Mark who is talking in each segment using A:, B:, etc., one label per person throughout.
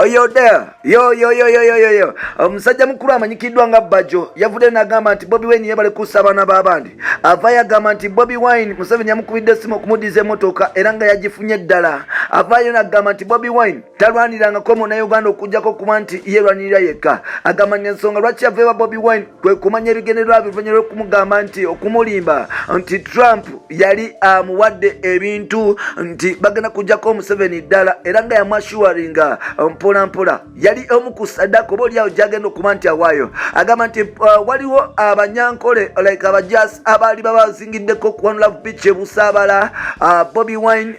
A: Yo there. Yo. Omusajja mukulu amanyikiddwa nga Bajjo yavudde n'agamba nti Bobi Wine yebale kussa abaana b'abandi. Avaayo agamba nti Bobi Wine Museveni yamukubidde essimu okumudiza emmotoka era nga yagifunye eddala. Avaayo n'agamba nti Bobi Wine talwanirangako Munnayuganda okuggyako kuba nti yeerwanirira yekka. Agamba nti ensonga lwaki yaveeba Bobi Wine kwe kumanya ebigendererwa bye oluvannyuma lw'okumugamba nti okumulimba nti Trump yali amuwadde ebintu nti bagenda kuggyako Museveni ddala era nga yamwashuwaringa mpola yali omu ku sadaka oba oliawo gyagenda okuba nti awaayo. Agamba nti waliwo abanyankole like abajasi abaali babazingiddeko ku One Love Beach ebusaabala Bobi Wine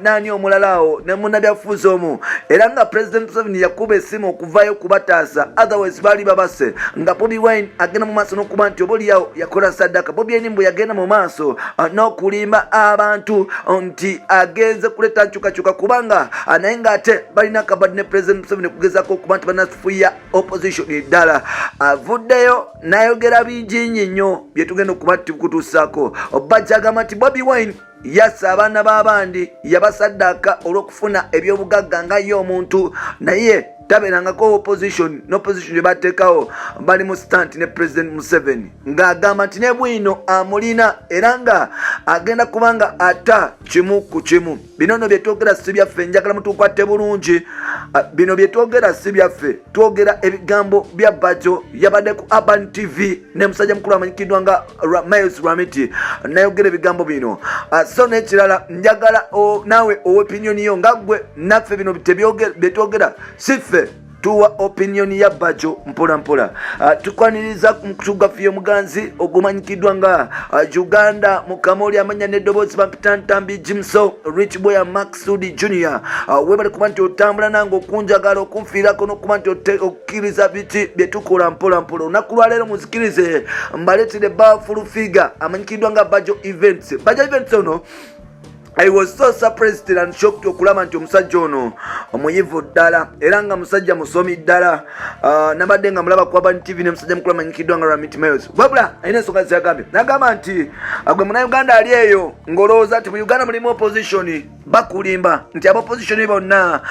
A: nani omulala awo ne munnabyafuzi omu era nga President Museveni yakuba essimu okuvaayo kubataasa otherwise baali babase nga Bobi Wine agenda mu maaso n'okuba nti oba oliawo yakola sadaka. Bobi Wine mbwe yagenda mu maaso n'okulimba abantu nti agenze kuleeta nkyukakyuka kubanga naye ng'ate balina akabadde ne President Museveni okugezaako okuba nti banafuya opposition ddala. Avuddeyo n'ayogera bingi nnyo bye tugenda okuba tukutuusaako. Bajja agamba nti Bobi Wine yassa abaana b'abandi yabasaddaaka olw'okufuna ebyobugagga nga ye omuntu naye tabeerangako opposition n'opposition gye bateekawo bali mu stand ne President Museveni ng'agamba nti ne bwino amulina era nga agenda kubanga ata kimu ku kimu. Bino nno bye twogera si byaffe, njagala mutukwatte bulungi. Bino bye twogera si byaffe, twogera ebigambo bya Bajjo yabadde ku Urban TV ne musajja mukulu amanyikiddwa nga Miles Ramiti nayogera ebigambo bino. So n'ekirala njagala naawe opinion yo nga gwe naffe bino bye twogera siffe tuwa opinion ya Bajjo mpola. Tukwaniriza kutugafiyo muganzi ogumanyikiddwa nga Uganda mukamoli amanya n'eddoboozi bampita Ntambi Jimso Rich Boy Maxudi Junior. Webale kuba nti otambula nange okunjagala okunfiirako n'okuba nti okkiriza biti bye tukola mpola. Olunaku lwa leero muzikirize mbaleetedde Powerful Figure amanyikiddwa nga Bajjo Events. Bajjo Events ono I was so surprised and shocked okulaba nti omusajja ono omuyivu ddala era nga musajja musomi ddala. Nabadde nga mulaba ku Urban TV ne musajja mukulu amanyikiddwa nga Ramit Miles. Wabula alina ensonga zeyagambye n'agamba nti gwe Munnayuganda ali eyo ng'olowooza nti mu Uganda mulimu opposition bakulimba nti abopposition bonna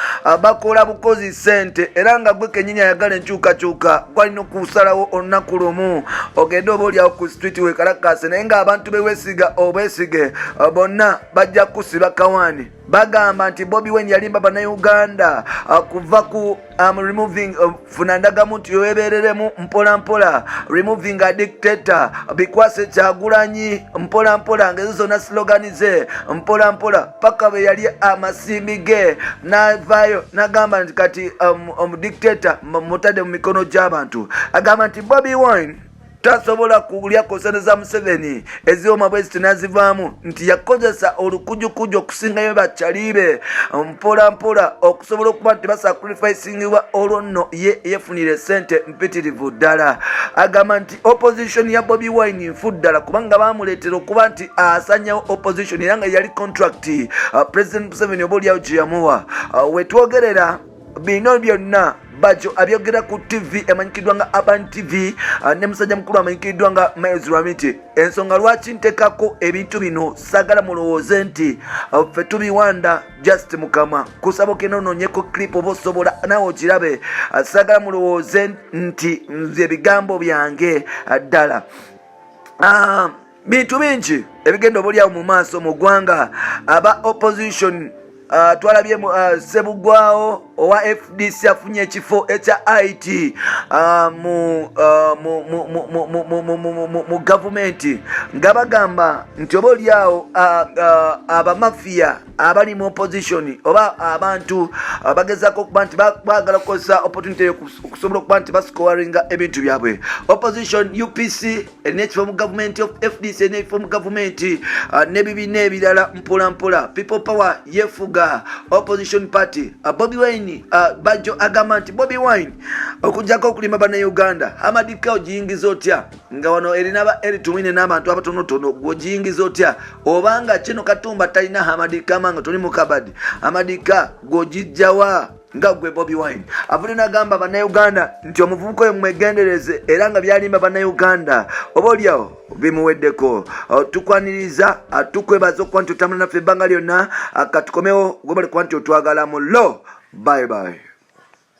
A: bakola bukozi ssente era nga gwe kennyini ayagala enkyukakyuka gwalina okusalawo olunaku lumu ogende oba oliawo ku street wekalakase naye ng'abantu beweesiga obwesige bonna bajja kusiba kawaani. Bagamba nti Bobi Wine yalimba Bannayuganda kuva ku removing funandagamu nti yowebereremu mpola removing a dictator bikwase Kyagulanyi mpola ngezo zonna sloganize mpola paka bwe yali amasimbi ge n'avaayo n'agamba nti kati dictator mutadde mu mikono gy'abantu. Agamba nti Bobi Wine tasobola kulya konsene za Museveni ezioma bwezi tunazivaamu nti yakozesa olukujukujju okusingayo bakyalibe mpola okusobola okuba nti basacrificingibwa olwo nno ye yefunire sente mpitirivu ddala. Agamba nti opposition ya Bobi Wine nfu ddala kubanga bamuleetera okuba nti asanyawo opposition era nga yali contract President Museveni oba oliawo gye yamuwa. Wetwogerera bino byonna Bajjo abyogera ku TV emanyikiddwa nga Urban TV ne musajja mukulu amanyikiddwa nga Miles Ramiti. Ensonga lwaki nteekako ebintu bino sagala mulowooze nti ffe tubiwanda just mukama kusaba okenda onoonyeko clip oba osobola naawe okirabe. Sagala mulowooze nti nze ebigambo byange ddala. Bintu bingi ebigenda oba oliawo mu maaso mu ggwanga aba opposition. Twalabye Sebugwawo owa FDC afunye ekifo ekya IT mu gavumenti nga bagamba nti oba oliawo abamafiya abali mu opposition oba abantu bagezaako okuba nti baagala kukozesa opportunity okusobola okuba nti bascoringa ebintu byabwe. Opposition UPC n'ekifo mu gavumenti of FDC n'ekifo mu gavumenti n'ebibiina ebirala mpola. People Power yefuga opposition party. Bobi Wine Bajjo agamba nti Bobi Wine okujjako okulimba Bannayuganda amadika ogiyingiza otya nga wano erinaba eritumine n'abantu abatonotono gw'ogiyingiza otya obanga kino Katumba talina amadika manga toli mu kabadi amadika gw'ogijjawa nga gwe Bobi Wine. Avudde n'agamba Bannayuganda nti omuvubuka oyo mwegendereze era nga byalimba Bannayuganda oba oliawo bimuweddeko. Tukwaniriza tukwebaza okuba nti otambula naffe ebbanga lyonna katukomewo gwe bali kuba nti otwagala mu lo. Bye.